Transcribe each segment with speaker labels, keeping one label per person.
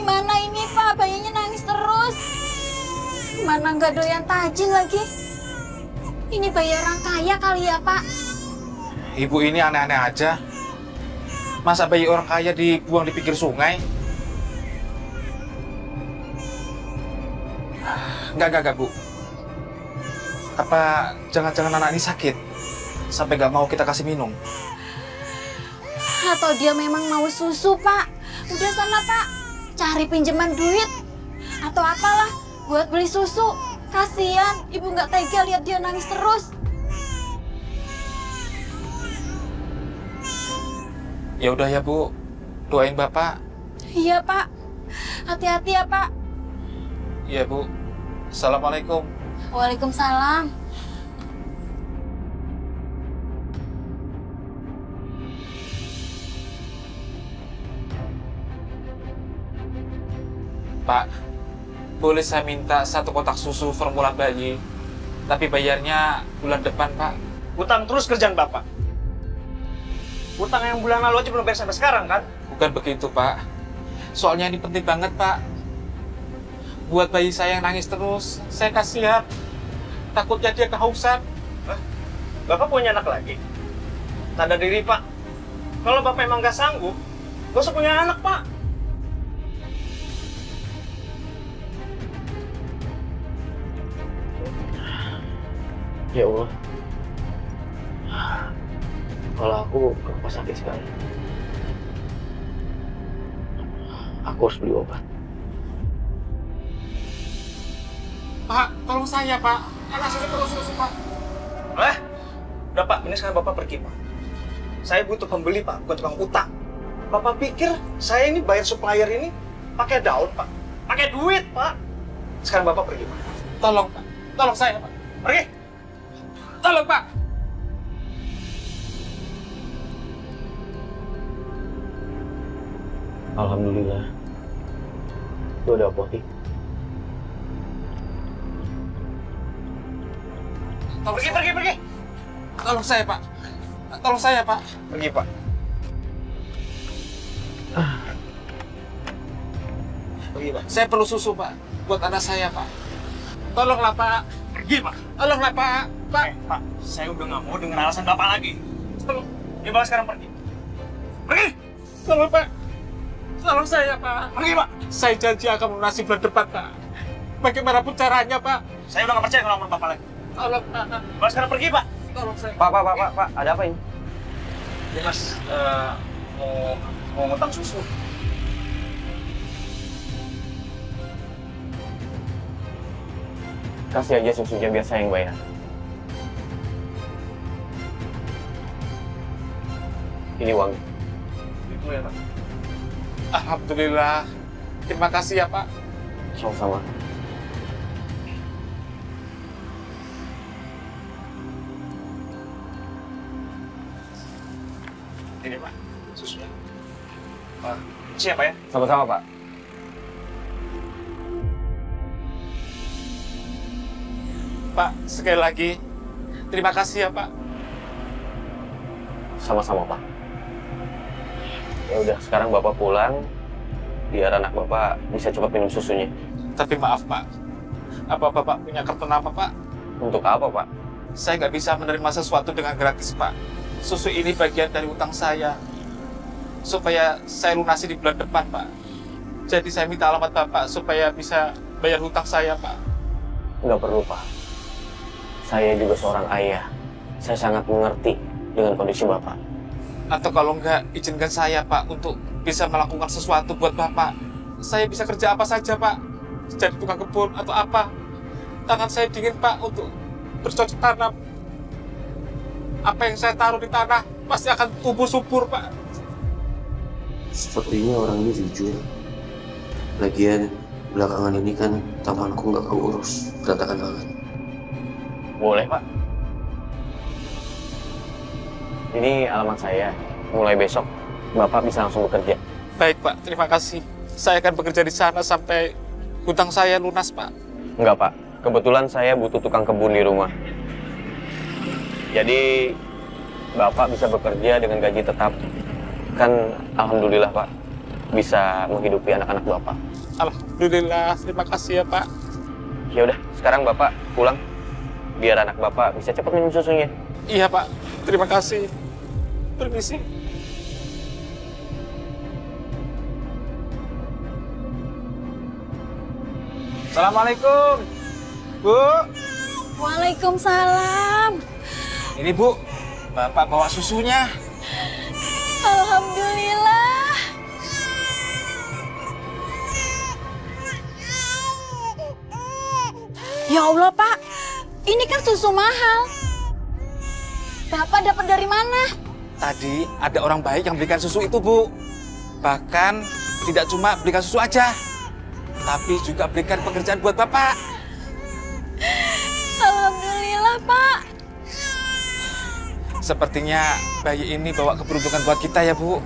Speaker 1: Gimana ini Pak, bayinya nangis terus. Mana nggak doyan tajil lagi. Ini bayi orang kaya kali ya Pak.
Speaker 2: Ibu ini aneh-aneh aja. Masa bayi orang kaya dibuang di pinggir sungai? Enggak, Bu. Apa jangan-jangan anak ini sakit? Sampai nggak mau kita kasih minum?
Speaker 1: Atau dia memang mau susu Pak. Udah sana Pak, cari pinjaman duit. Atau apalah, buat beli susu. Kasian, ibu nggak tega lihat dia nangis terus.
Speaker 2: Ya udah ya Bu, doain Bapak.
Speaker 1: Iya Pak, hati-hati ya Pak.
Speaker 2: Iya Bu. Assalamualaikum.
Speaker 1: Waalaikumsalam.
Speaker 2: Pak, boleh saya minta 1 kotak susu formula bayi, tapi bayarnya bulan depan, Pak.
Speaker 3: Utang terus kerjaan Bapak. Utang yang bulan lalu aja belum bayar sampai sekarang, kan?
Speaker 2: Bukan begitu, Pak. Soalnya ini penting banget, Pak. Buat bayi saya yang nangis terus, saya kasihan. Takutnya dia kehausan.
Speaker 3: Hah? Bapak punya anak lagi? Tanda diri, Pak. Kalau Bapak emang nggak sanggup, nggak usah punya anak, Pak.
Speaker 4: Ya Allah, kalau aku ke rumah sakit sekarang, aku harus beli obat.
Speaker 2: Pak, tolong saya, Pak. Anak saya perlu susu, Pak.
Speaker 3: Udah, Pak. Ini sekarang Bapak pergi, Pak. Saya butuh pembeli, Pak, bukan tukang utang. Bapak pikir saya ini bayar supplier ini pakai daun, Pak? Pakai duit, Pak. Sekarang Bapak pergi, Pak.
Speaker 2: Tolong, Pak. Tolong saya, Pak.
Speaker 3: Pergi!
Speaker 2: Tolong, Pak.
Speaker 4: Alhamdulillah, itu ada apotik.
Speaker 3: Pergi!
Speaker 2: Tolong saya, Pak. Tolong saya, Pak.
Speaker 3: Pergi, Pak. Pergi, Pak.
Speaker 2: Saya perlu susu, Pak. Buat anak saya, Pak. Tolonglah, Pak.
Speaker 3: Pergi, Pak.
Speaker 2: Tolonglah, Pak. Pak.
Speaker 3: Pak, saya udah nggak mau dengar alasan Bapak lagi.
Speaker 2: Tolong.
Speaker 3: Ya, Bapak sekarang pergi. Pergi!
Speaker 2: Tolong, Pak. Tolong saya, Pak.
Speaker 3: Pergi, Pak.
Speaker 2: Saya janji akan melunasi bulan depan, Pak. Bagaimanapun caranya, Pak.
Speaker 3: Saya udah nggak percaya kalau sama Bapak lagi.
Speaker 2: Tolong, Pak.
Speaker 3: Bapak sekarang pergi, Pak.
Speaker 2: Tolong saya.
Speaker 4: Pak, ada apa ini?
Speaker 3: Ya, Mas, mau ngutang susu.
Speaker 4: Kasih aja susunya biar saya yang bayar. Ini uang.
Speaker 3: Itu ya, Pak.
Speaker 2: Alhamdulillah. Terima kasih ya, Pak.
Speaker 4: Sama-sama.
Speaker 3: Ini, Pak, susunya. Pak, siapa ya?
Speaker 4: Sama-sama, Pak.
Speaker 2: Pak, sekali lagi, terima kasih ya, Pak.
Speaker 4: Sama-sama, Pak. Ya udah, sekarang Bapak pulang, biar anak Bapak bisa cepat minum susunya.
Speaker 2: Tapi maaf, Pak. Apa Bapak punya kartu nama, Pak?
Speaker 4: Untuk apa, Pak?
Speaker 2: Saya nggak bisa menerima sesuatu dengan gratis, Pak. Susu ini bagian dari utang saya. Supaya saya lunasi di bulan depan, Pak. Jadi saya minta alamat Bapak supaya bisa bayar hutang saya, Pak.
Speaker 4: Nggak perlu, Pak. Saya juga seorang ayah. Saya sangat mengerti dengan kondisi Bapak.
Speaker 2: Atau kalau nggak, izinkan saya, Pak, untuk bisa melakukan sesuatu buat Bapak. Saya bisa kerja apa saja, Pak. Jadi tukang kebun atau apa. Tangan saya dingin, Pak, untuk bercocok tanam. Apa yang saya taruh di tanah pasti akan tumbuh subur, Pak.
Speaker 5: Sepertinya orang ini jujur. Lagian, belakangan ini kan tamanku nggak keurus, berantakan banget.
Speaker 4: Boleh, Pak. Ini alamat saya. Mulai besok, Bapak bisa langsung bekerja.
Speaker 2: Baik, Pak. Terima kasih. Saya akan bekerja di sana sampai hutang saya lunas, Pak.
Speaker 4: Enggak, Pak. Kebetulan saya butuh tukang kebun di rumah. Jadi, Bapak bisa bekerja dengan gaji tetap. Kan, alhamdulillah, Pak. Bisa menghidupi anak-anak Bapak.
Speaker 2: Alhamdulillah, terima kasih ya Pak.
Speaker 4: Ya udah, sekarang Bapak pulang biar anak Bapak bisa cepat minum susunya.
Speaker 2: Iya Pak, terima kasih. Permisi.
Speaker 3: Assalamualaikum, Bu.
Speaker 1: Waalaikumsalam.
Speaker 3: Ini Bu, Bapak bawa susunya.
Speaker 1: Alhamdulillah. Ya Allah, Pak. Ini kan susu mahal. Bapak dapat dari mana?
Speaker 2: Tadi ada orang baik yang belikan susu itu, Bu. Bahkan tidak cuma belikan susu aja, tapi juga belikan pekerjaan buat Bapak.
Speaker 1: Alhamdulillah, Pak.
Speaker 2: Sepertinya bayi ini bawa keberuntungan buat kita ya, Bu.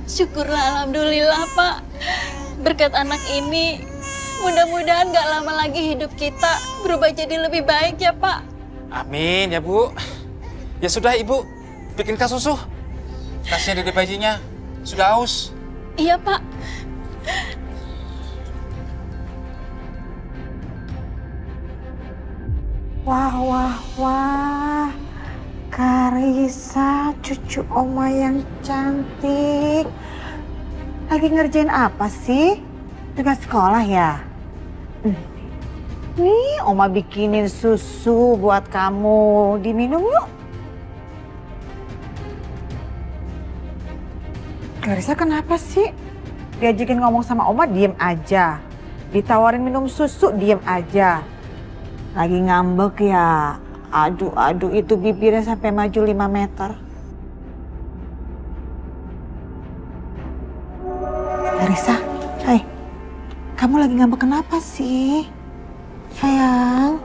Speaker 1: Syukurlah, alhamdulillah, Pak. Berkat anak ini, mudah-mudahan gak lama lagi hidup kita berubah jadi lebih baik ya, Pak.
Speaker 2: Amin ya, Bu. Ya sudah, Ibu. Bikinkan susu. Kasihan dede bayinya. Sudah haus.
Speaker 1: Iya, Pak.
Speaker 6: Wah, wah, wah. Karissa, cucu Oma yang cantik. Lagi ngerjain apa sih? Tugas sekolah ya? Nih, Oma bikinin susu buat kamu. Diminum yuk. Karissa kenapa sih? Diajakin ngomong sama Oma, diem aja. Ditawarin minum susu, diem aja. Lagi ngambek ya. Aduh, itu bibirnya sampai maju 5 meter. Karissa, hai. Kamu lagi ngambek kenapa sih? Sayang.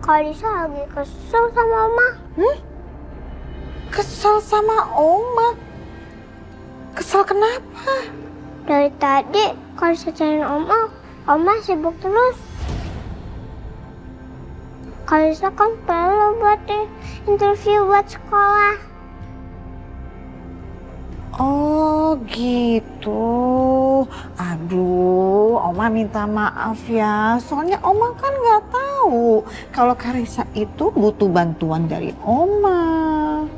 Speaker 7: Karissa lagi kesel sama Oma.
Speaker 6: Kesel sama Oma? Kesel kenapa?
Speaker 7: Dari tadi Karissa cariin Oma sibuk terus. Karissa kan perlu buat interview buat sekolah.
Speaker 6: Oh gitu. Aduh, Oma minta maaf ya. Soalnya Oma kan nggak tahu kalau Karissa itu butuh bantuan dari Oma.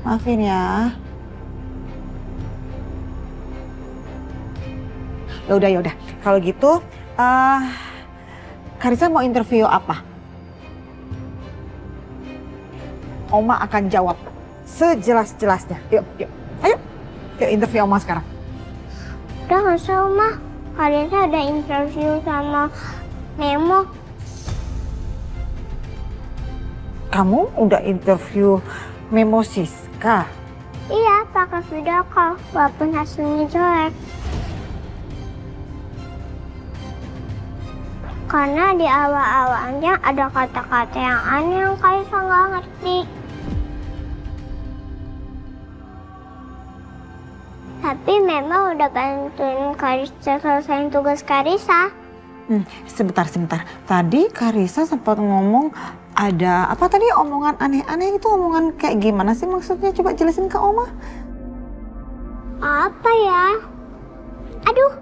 Speaker 6: Maafin ya. Yaudah. Kalau gitu, Karissa mau interview apa? Oma akan jawab sejelas-jelasnya. Yuk. Ayo, interview Oma sekarang.
Speaker 7: Udah nggak usah, Oma. Karissa ada interview sama Memo.
Speaker 6: Kamu udah interview Memo Siska?
Speaker 7: Iya, pakai video call, walaupun hasilnya jelek. Karena di awal-awalnya ada kata-kata yang aneh yang Karissa nggak ngerti. Tapi memang udah bantuin Karissa selesaiin tugas Karissa.
Speaker 6: Sebentar. Tadi Karissa sempat ngomong ada apa tadi omongan aneh-aneh itu, omongan kayak gimana sih maksudnya? Coba jelasin ke Oma.
Speaker 7: Apa ya? Aduh.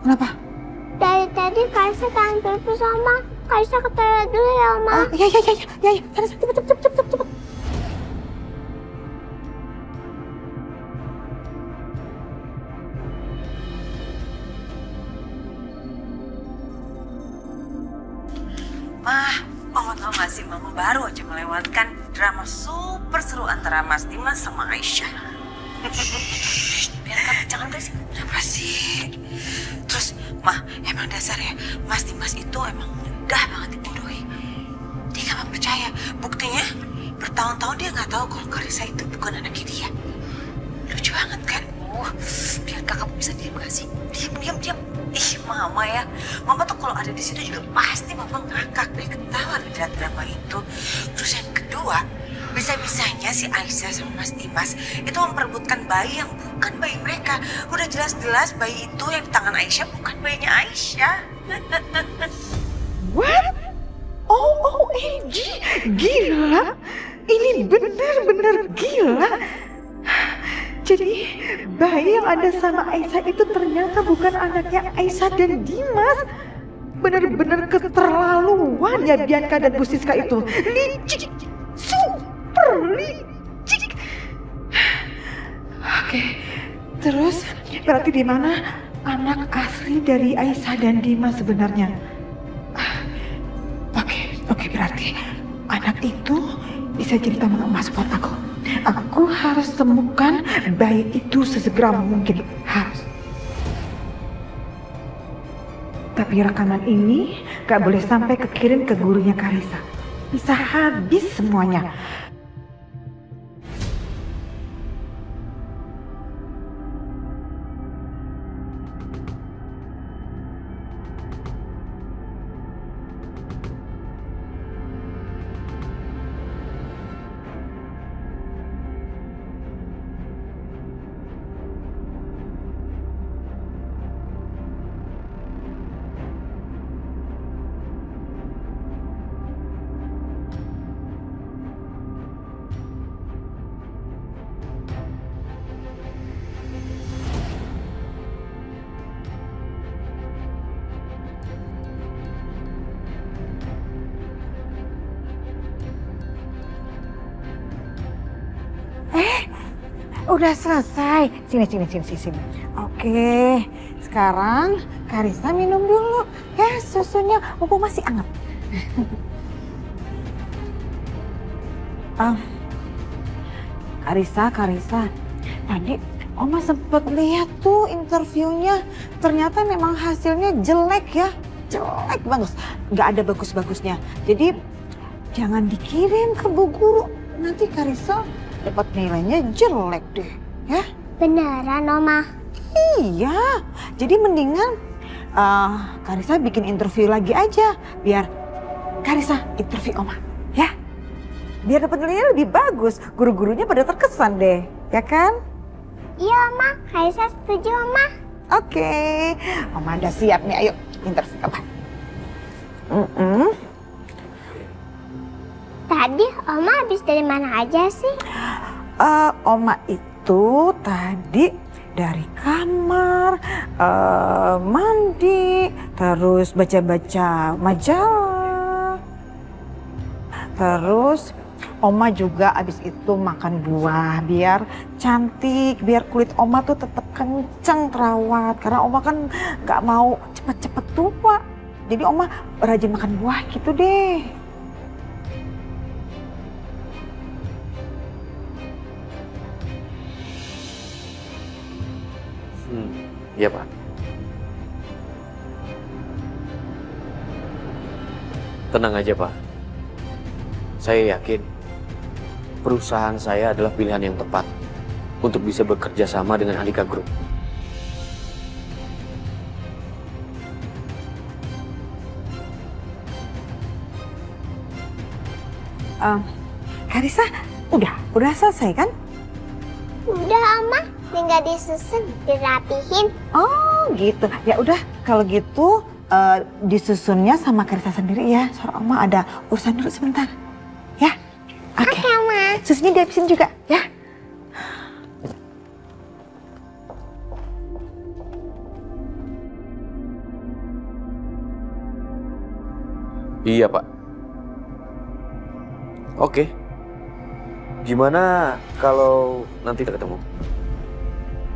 Speaker 6: Kenapa?
Speaker 7: Dari tadi Karissa tampil sama. Karissa ke toilet dulu ya, Oma.
Speaker 6: Iya. Karissa cepet.
Speaker 8: Mama tau gak sih, Mama baru aja melewatkan drama super seru antara Mas Dimas sama Aisyah. Biar kamu jangan berisik. Kenapa sih? Terus, Mah, emang dasar ya, Mas Dimas itu emang mudah banget dibodohi. Dia gak percaya. Buktinya, bertahun-tahun dia gak tahu kalau Karissa itu bukan anaknya dia. Lucu banget kan? Biar kakak bisa diem gak sih? Diam. Ih, Mama ya. Mama tuh kalau ada di situ juga pasti Mama ngakak deh, ketawa lihat drama itu. Terus yang kedua, bisa-bisanya si Aisyah sama Mas Dimas itu memperebutkan bayi yang bukan bayi mereka. Udah jelas-jelas bayi itu yang di tangan Aisyah bukan bayinya Aisyah.
Speaker 6: What? OMG, gila. Ini benar-benar gila. Jadi bayi yang ada sama Aisyah itu ternyata bukan anaknya Aisyah dan Dimas. Bener-bener keterlaluan ya Bianca dan Bu Siska itu. Licik, super licik. Oke, terus berarti di mana anak asli dari Aisyah dan Dimas sebenarnya? Oke, berarti anak itu bisa jadi tambang emas buat aku. Aku harus temukan bayi itu sesegera mungkin, harus. Tapi rekaman ini gak boleh sampai kekirim ke gurunya Karissa. Bisa habis semuanya. Udah selesai. Sini. Oke, sekarang Karissa minum dulu ya susunya, mumpung masih anget. Karissa, tadi Oma sempet lihat tuh interviewnya. Ternyata memang hasilnya jelek ya, jelek banget, nggak ada bagus-bagusnya. Jadi jangan dikirim ke Bu Guru, nanti Karissa dapat nilainya jelek deh, ya?
Speaker 7: Beneran, Oma?
Speaker 6: Iya, jadi mendingan Karissa bikin interview lagi aja, biar Karissa interview Oma, ya? Biar dapat nilainya lebih bagus, guru-gurunya pada terkesan deh, ya kan?
Speaker 7: Iya, Oma. Karissa setuju, Oma.
Speaker 6: Oke, Oma udah siap nih, ayo interview Oma.
Speaker 7: Tadi Oma habis dari mana aja sih?
Speaker 6: Oma itu tadi dari kamar, mandi, terus baca-baca majalah. Terus Oma juga abis itu makan buah biar cantik, biar kulit Oma tuh tetap kenceng terawat. Karena Oma kan nggak mau cepet-cepet tua. Jadi Oma rajin makan buah gitu deh.
Speaker 5: Iya, Pak. Tenang aja, Pak. Saya yakin perusahaan saya adalah pilihan yang tepat untuk bisa bekerja sama dengan Handika Group.
Speaker 6: Karissa, udah selesai kan?
Speaker 7: Udah, Oma. Tinggal disusun, dirapihin.
Speaker 6: Oh gitu. Ya udah kalau gitu disusunnya sama Karissa sendiri ya. Soalnya Oma ada urusan dulu sebentar. Ya? Oke.
Speaker 7: Oke, Oma.
Speaker 6: Susunya dihabisin juga ya.
Speaker 5: Iya, Pak. Oke. Gimana kalau nanti kita ketemu?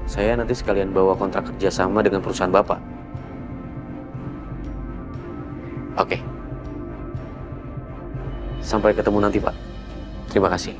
Speaker 5: Saya nanti sekalian bawa kontrak kerjasama dengan perusahaan Bapak. Oke. Sampai ketemu nanti, Pak. Terima kasih.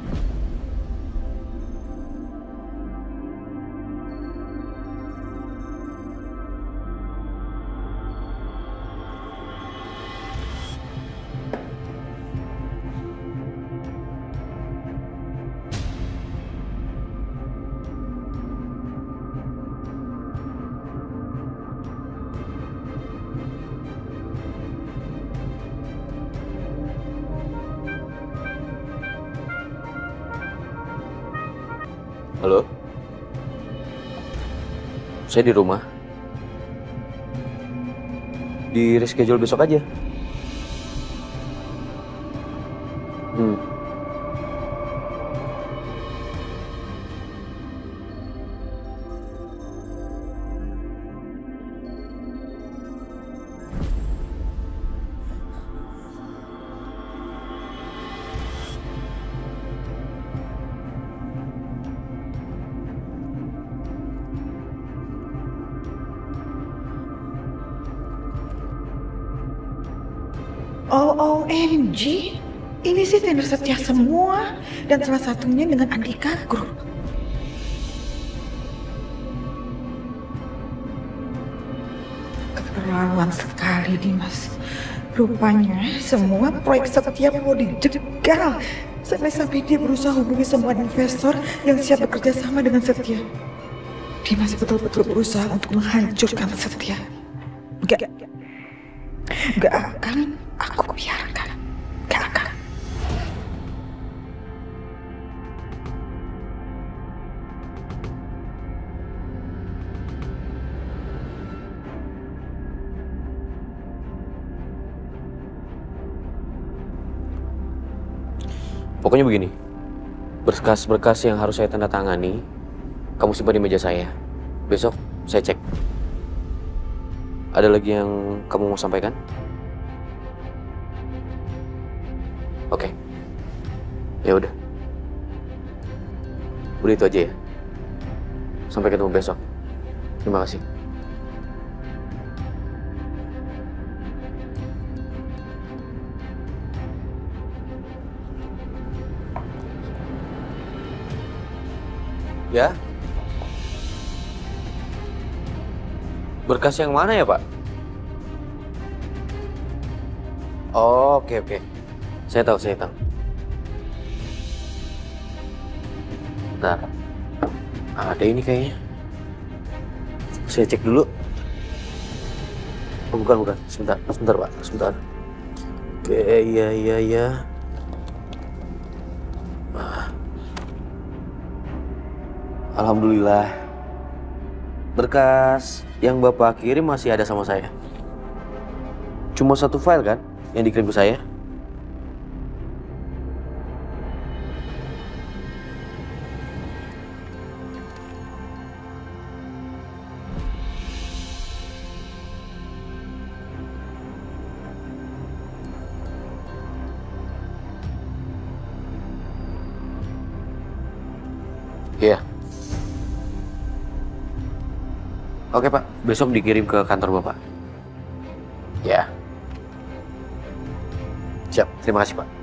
Speaker 5: Halo? Saya di rumah. Di reschedule besok aja.
Speaker 6: OMG, ini sih tender setia semua, dan salah satunya dengan Andika Group. Keterlaluan sekali, Dimas. Rupanya semua proyek Setia mau dijegal. Sampai-sampai dia berusaha hubungi semua investor yang siap bekerja sama dengan Setia. Dimas betul-betul berusaha untuk menghancurkan Setia. Gak akan aku biarkan. Gak akan.
Speaker 5: Pokoknya begini, berkas-berkas yang harus saya tanda tangani, kamu simpan di meja saya. Besok saya cek. Ada lagi yang kamu mau sampaikan? Oke. Ya udah. Udah itu aja ya. Sampai ketemu besok. Terima kasih. Ya. Berkas yang mana ya, Pak? Oh, oke. Saya tahu. Bentar. Ada ini kayaknya. Saya cek dulu. Oh, bukan. Sebentar, Pak. Sebentar. Oke, iya. Alhamdulillah. Berkas yang Bapak kirim masih ada sama saya. Cuma satu file kan yang dikirim ke saya? Iya. Oke Pak, besok dikirim ke kantor Bapak. Ya. Siap, terima kasih Pak.